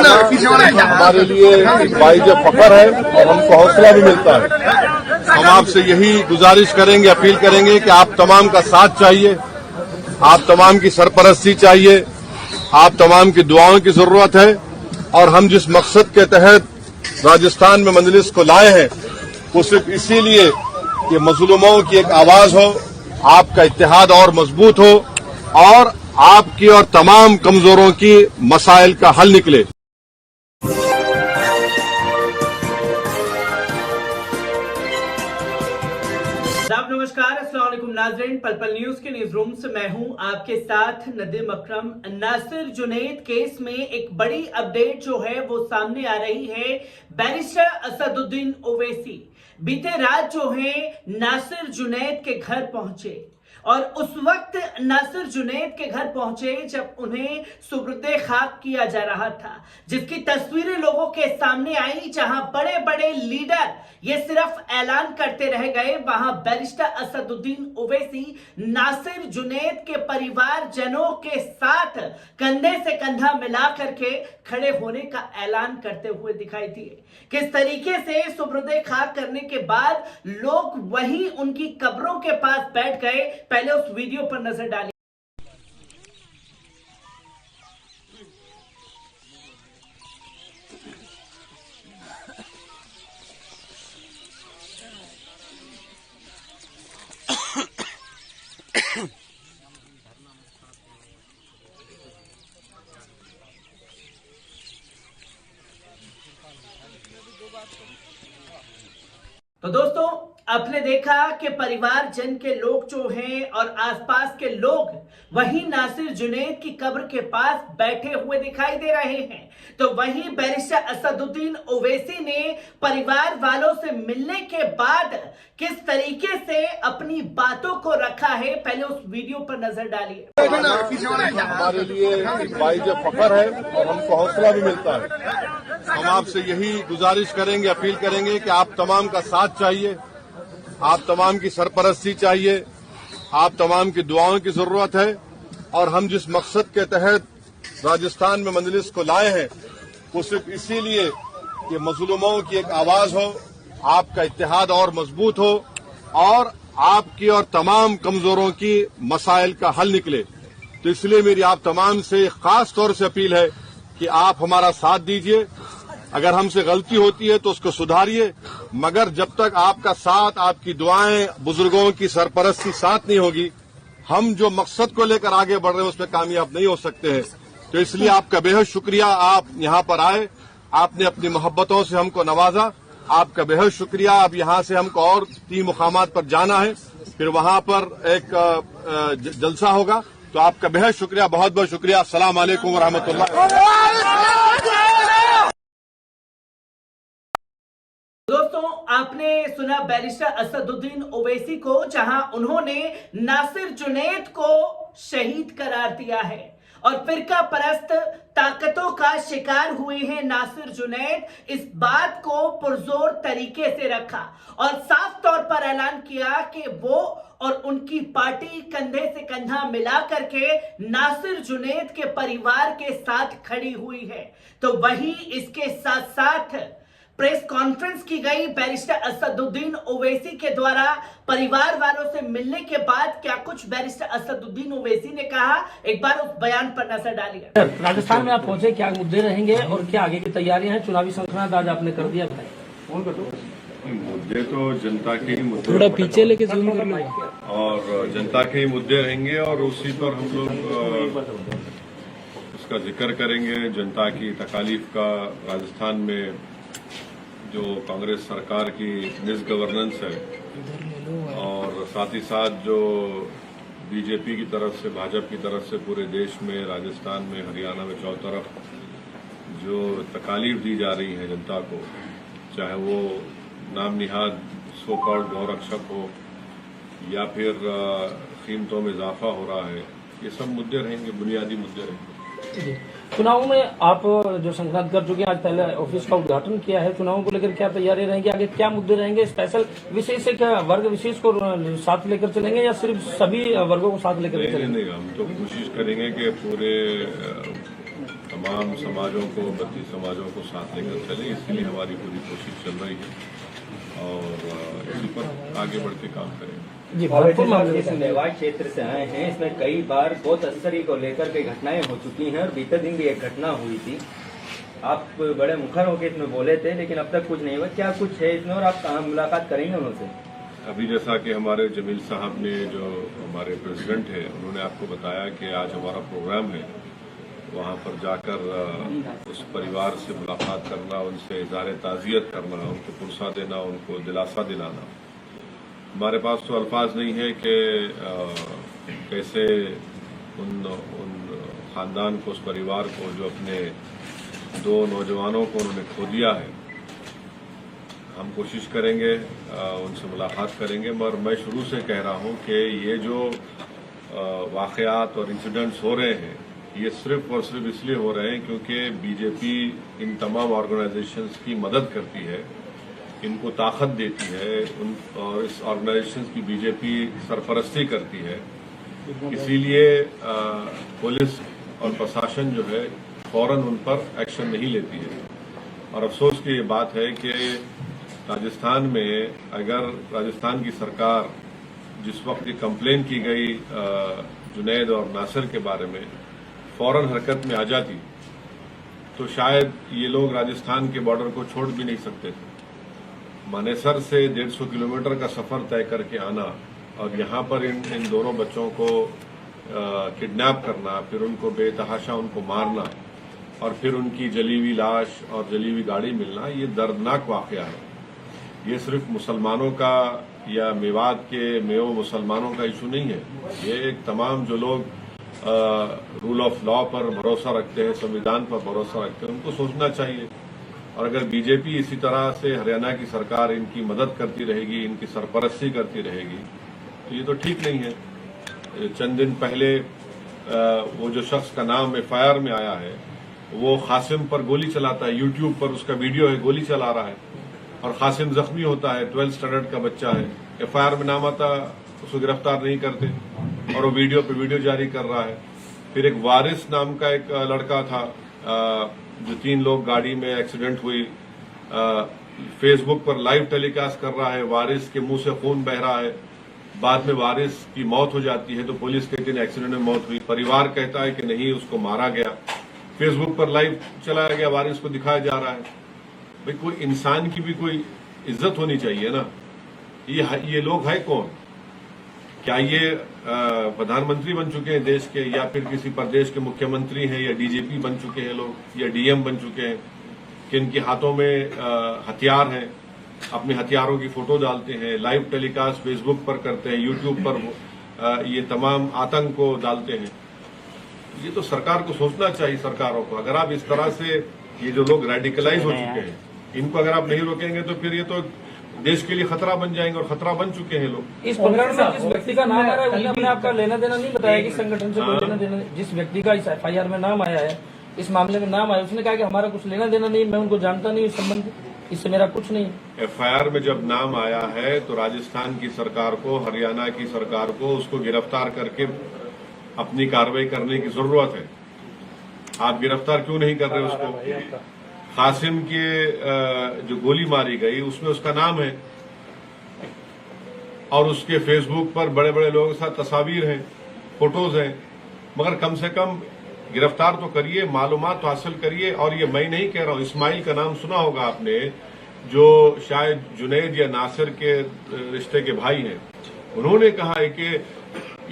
हमारे लिए एक बाइज फखर है और हमको हौसला भी मिलता है। हम आपसे यही गुजारिश करेंगे, अपील करेंगे कि आप तमाम का साथ चाहिए, आप तमाम की सरपरस्ती चाहिए, आप तमाम की दुआओं की जरूरत है। और हम जिस मकसद के तहत राजस्थान में मजलिस को लाए हैं वो सिर्फ इसीलिए कि मजलूमों की एक आवाज हो, आपका इत्तेहाद और मजबूत हो और आपकी और तमाम कमजोरों की मसाइल का हल निकले। नमस्कार, अस्सलाम वालेकुम नाज़रीन। पल पल न्यूज के न्यूज रूम से मैं हूं आपके साथ नदीम अकरम। नासिर जुनैद केस में एक बड़ी अपडेट जो है वो सामने आ रही है। बैरिस्टर असदुद्दीन ओवैसी बीते रात जो है नासिर जुनैद के घर पहुंचे और उस वक्त नासिर जुनैद के घर पहुंचे जब उन्हें सुब्रदे खाक किया जा रहा था, जिसकी तस्वीरें लोगों के सामने आई। जहां बड़े बड़े लीडर ये सिर्फ ऐलान करते रह गए, वहां बैरिस्टर असदुद्दीन ओवैसी नासिर जुनैद के परिवार जनों के साथ कंधे से कंधा मिला करके खड़े होने का ऐलान करते हुए दिखाई दिए। किस तरीके से सुब्रदे खाक करने के बाद लोग वहीं उनकी कब्रों के पास बैठ गए, पहले उस वीडियो पर नजर डालिए। तो दोस्तों, आपने देखा कि परिवार जन के लोग जो हैं और आसपास के लोग वहीं नासिर जुनैद की कब्र के पास बैठे हुए दिखाई दे रहे हैं। तो वहीं बैरिस्टर असदुद्दीन ओवैसी ने परिवार वालों से मिलने के बाद किस तरीके से अपनी बातों को रखा है, पहले उस वीडियो पर नजर डालिए। हमारे लिए एक बाइज फखर है और हमको हौसला भी मिलता है। हम आपसे यही गुजारिश करेंगे, अपील करेंगे कि आप तमाम का साथ चाहिए, आप तमाम की सरपरस्ती चाहिए, आप तमाम की दुआओं की जरूरत है। और हम जिस मकसद के तहत राजस्थान में मजलिस को लाए हैं वो सिर्फ इसीलिए कि मजलूमों की एक आवाज हो, आपका इत्तेहाद और मजबूत हो और आपकी और तमाम कमजोरों की मसाइल का हल निकले। तो इसलिए मेरी आप तमाम से खास तौर से अपील है कि आप हमारा साथ दीजिए। अगर हमसे गलती होती है तो उसको सुधारिए, मगर जब तक आपका साथ, आपकी दुआएं, बुजुर्गों की सरपरस्ती साथ नहीं होगी, हम जो मकसद को लेकर आगे बढ़ रहे हैं उसमें कामयाब नहीं हो सकते हैं। तो इसलिए आपका बेहद शुक्रिया, आप यहां पर आए, आपने अपनी मोहब्बतों से हमको नवाजा, आपका बेहद शुक्रिया। अब यहां से हमको और 3 मुकामात पर जाना है, फिर वहां पर एक जलसा होगा। तो आपका बेहद शुक्रिया, बहुत बहुत शुक्रिया। अस्सलाम वालेकुम व रहमतुल्लाह। दोस्तों, आपने सुना बैरिस्टर असदुद्दीन ओवैसी को, जहां उन्होंने नासिर जुनैद को शहीद करार दिया है और फिरका परस्त ताकतों का शिकार हुए हैं नासिर जुनैद। इस बात को पुरजोर तरीके से रखा और साफ तौर पर ऐलान किया कि वो और उनकी पार्टी कंधे से कंधा मिला करके नासिर जुनैद के परिवार के साथ खड़ी हुई है। तो वहीं इसके साथ साथ प्रेस कॉन्फ्रेंस की गई बैरिस्टर असदुद्दीन ओवैसी के द्वारा परिवार वालों से मिलने के बाद क्या कुछ बैरिस्टर असदुद्दीन ओवैसी ने कहा, एक बार उस बयान पर नजर डालिए। राजस्थान में आप पहुंचे, क्या मुद्दे रहेंगे और क्या आगे की तैयारियां हैं? चुनावी संक्रांत आज आपने कर दिया, मुद्दे तो जनता के ही मुद्दे, थोड़ा पीछे लेके जूम कर लो, और जनता के ही मुद्दे रहेंगे और उसी पर हम लोग उसका जिक्र करेंगे। जनता की तकालीफ का, राजस्थान में जो कांग्रेस सरकार की मिस गवर्नेंस है और साथ ही साथ जो बीजेपी की तरफ से, भाजपा की तरफ से पूरे देश में, राजस्थान में, हरियाणा में, चारों तरफ जो तकालीफ दी जा रही है जनता को, चाहे वो नाम निहाद सो कॉल्ड गौरक्षक हो या फिर कीमतों में इजाफा हो रहा है, ये सब मुद्दे रहेंगे, बुनियादी मुद्दे रहेंगे। चुनावों में आप जो संक्रांत कर चुके हैं, आज पहले ऑफिस का उद्घाटन किया है, चुनावों को लेकर क्या तैयारी रहेंगी, आगे क्या मुद्दे रहेंगे? स्पेशल विशेष से क्या वर्ग विशेष को साथ लेकर चलेंगे या सिर्फ सभी वर्गों को साथ लेकर चलेंगे? नहीं, हम तो कोशिश करेंगे कि पूरे तमाम समाजों को, बत्ती समाजों को साथ लेकर चले, इसके लिए हमारी पूरी कोशिश चल रही है और इसी पर आगे बढ़ के काम करेंगे। जी, भरतपुर मामले इस मेवाड़ क्षेत्र से आए हैं, इसमें कई बार बहुत तस्करी को लेकर के घटनाएं हो चुकी हैं और बीते दिन भी एक घटना हुई थी। आप बड़े मुखर होकर इसमें बोले थे, लेकिन अब तक कुछ नहीं हुआ। क्या कुछ है इसमें और आप कहाँ मुलाकात करेंगे उनसे? अभी जैसा कि हमारे जमील साहब ने, जो हमारे प्रेसिडेंट हैं, उन्होंने आपको बताया कि आज हमारा प्रोग्राम है, वहाँ पर जाकर उस परिवार से मुलाकात करना, उनसे इज़हार ताज़ियत करना, उनको पुरसा देना, उनको दिलासा दिलाना। हमारे पास तो अल्फाज नहीं है कि कैसे उन खानदान को, उस परिवार को, जो अपने 2 नौजवानों को उन्होंने खो दिया है, हम कोशिश करेंगे उनसे मुलाकात करेंगे। मगर मैं शुरू से कह रहा हूं कि ये जो वाक़यात और इंसिडेंट्स हो रहे हैं, ये सिर्फ और सिर्फ इसलिए हो रहे हैं क्योंकि बीजेपी इन तमाम ऑर्गेनाइजेशंस की मदद करती है, इनको ताकत देती है, और इस ऑर्गेनाइजेशंस की बीजेपी सरपरस्ती करती है। इसीलिए पुलिस और प्रशासन जो है फौरन उन पर एक्शन नहीं लेती है। और अफसोस की ये बात है कि राजस्थान में, अगर राजस्थान की सरकार जिस वक्त ये कंप्लेन की गई जुनैद और नासिर के बारे में, फौरन हरकत में आ जाती, तो शायद ये लोग राजस्थान के बॉर्डर को छोड़ भी नहीं सकते थे। मानेसर से 150 किलोमीटर का सफर तय करके आना और यहाँ पर इन दोनों बच्चों को किडनैप करना, फिर उनको बेतहाशा उनको मारना और फिर उनकी जली हुई लाश और जली हुई गाड़ी मिलना, ये दर्दनाक वाकया है। ये सिर्फ मुसलमानों का या मेवात के मेयो मुसलमानों का इशू नहीं है। ये एक तमाम जो लोग रूल ऑफ लॉ पर भरोसा रखते हैं, संविधान पर भरोसा रखते हैं, उनको सोचना चाहिए। और अगर बीजेपी इसी तरह से हरियाणा की सरकार इनकी मदद करती रहेगी, इनकी सरपरस्ती करती रहेगी, तो ये तो ठीक नहीं है। चंद दिन पहले वो जो शख्स का नाम FIR में आया है, वो कासिम पर गोली चलाता है, यूट्यूब पर उसका वीडियो है, गोली चला रहा है और कासिम जख्मी होता है, 12th स्टैंडर्ड का बच्चा है। FIR में नाम आता, उसको गिरफ्तार नहीं करते और वो वीडियो पे वीडियो जारी कर रहा है। फिर एक वारिस नाम का एक लड़का था, जो 3 लोग गाड़ी में एक्सीडेंट हुई, फेसबुक पर लाइव टेलीकास्ट कर रहा है, वारिस के मुंह से खून बह रहा है। बाद में वारिस की मौत हो जाती है तो पुलिस कहती है एक्सीडेंट में मौत हुई, परिवार कहता है कि नहीं, उसको मारा गया। फेसबुक पर लाइव चलाया गया, वारिस को दिखाया जा रहा है। भाई, कोई इंसान की भी कोई इज्जत होनी चाहिए ना। ये लोग है कौन? क्या ये प्रधानमंत्री बन चुके हैं देश के, या फिर किसी प्रदेश के मुख्यमंत्री हैं, या DGP बन चुके हैं लोग, या DM बन चुके हैं कि इनके हाथों में हथियार हैं, अपने हथियारों की फोटो डालते हैं, लाइव टेलीकास्ट फेसबुक पर करते हैं, यूट्यूब पर ये तमाम आतंक को डालते हैं। ये तो सरकार को सोचना चाहिए, सरकारों को। अगर आप इस तरह से ये जो लोग रेडिकलाइज हो चुके हैं, इनको अगर आप नहीं रोकेंगे तो फिर ये तो देश के लिए खतरा बन जाएंगे, और खतरा बन चुके हैं लोग। इस प्रकरण में जिस व्यक्ति का नाम आ रहा है, उसने अपने आपका लेना देना नहीं बताया कि संगठन से कोई लेना देना। जिस व्यक्ति का इस FIR में नाम आया है, इस मामले में नाम आया, उसने कहा कि हमारा कुछ लेना देना नहीं, मैं उनको जानता नहीं, इस संबंध इससे मेरा कुछ नहीं। FIR में जब नाम आया है तो राजस्थान की सरकार को, हरियाणा की सरकार को उसको गिरफ्तार करके अपनी कार्रवाई करने की जरूरत है। आप गिरफ्तार क्यों नहीं कर रहे उसको? कासिम के जो गोली मारी गई उसमें उसका नाम है और उसके फेसबुक पर बड़े बड़े लोगों के साथ तस्वीर हैं, फोटोज हैं। मगर कम से कम गिरफ्तार तो करिए, मालूमात तो हासिल करिए। और ये मैं नहीं कह रहा हूं, इस्माइल का नाम सुना होगा आपने, जो शायद जुनैद या नासिर के रिश्ते के भाई हैं। उन्होंने कहा है कि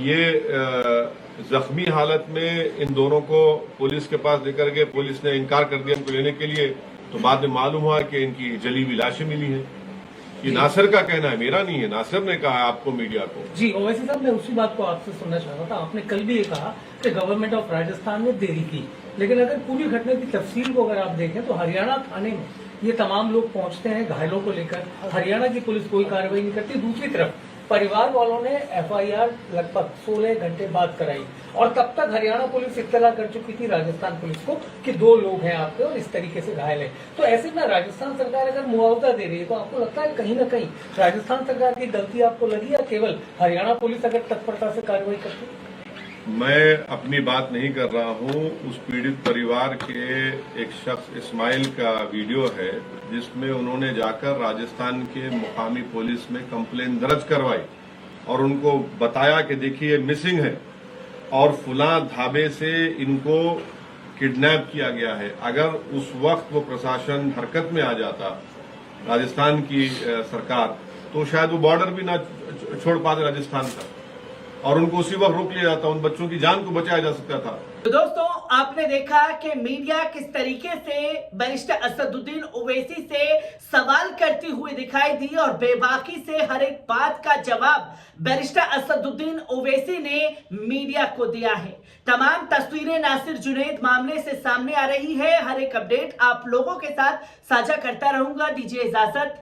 ये जख्मी हालत में इन दोनों को पुलिस के पास लेकर गए, पुलिस ने इनकार कर दिया इनको लेने के लिए, तो बाद में मालूम हुआ कि इनकी जली हुई लाशें मिली हैं। ये नासिर का कहना है, मेरा नहीं है। नासिर ने कहा आपको, मीडिया को। जी ओवैसी साहब, मैं उसी बात को आपसे सुनना चाह रहा था। आपने कल भी ये कहा कि गवर्नमेंट ऑफ राजस्थान ने देरी की, लेकिन अगर पूरी घटना की तफसील को अगर आप देखें तो हरियाणा थाने में ये तमाम लोग पहुंचते हैं घायलों को लेकर, हरियाणा की पुलिस कोई कार्रवाई नहीं करती। दूसरी तरफ परिवार वालों ने FIR लगभग 16 घंटे बाद कराई और तब तक हरियाणा पुलिस इत्तला कर चुकी थी राजस्थान पुलिस को कि 2 लोग हैं आपके और इस तरीके से घायल हैं। तो ऐसे में राजस्थान सरकार अगर मुआवजा दे रही है तो आपको लगता है कहीं न कहीं राजस्थान सरकार की गलती आपको लगी, या केवल हरियाणा पुलिस अगर तत्परता से कार्रवाई करती? मैं अपनी बात नहीं कर रहा हूं। उस पीड़ित परिवार के एक शख्स इस्माइल का वीडियो है जिसमें उन्होंने जाकर राजस्थान के मुकामी पुलिस में कंप्लेन दर्ज करवाई और उनको बताया कि देखिए मिसिंग है और फुला ढाबे से इनको किडनैप किया गया है। अगर उस वक्त वो प्रशासन हरकत में आ जाता, राजस्थान की सरकार, तो शायद वो बॉर्डर भी ना छोड़ पाते राजस्थान का और उनको उसी वक्त रोक लिया जाता, उन बच्चों की जान को बचाया जा सकता था। तो दोस्तों, आपने देखा कि मीडिया किस तरीके से बैरिस्टर असदुद्दीन ओवैसी से सवाल करती हुई दिखाई दी और बेबाकी से हर एक बात का जवाब बैरिस्टर असदुद्दीन ओवैसी ने मीडिया को दिया है। तमाम तस्वीरें नासिर जुनैद मामले से सामने आ रही है। हर एक अपडेट आप लोगों के साथ साझा करता रहूंगा। दीजिए इजाजत।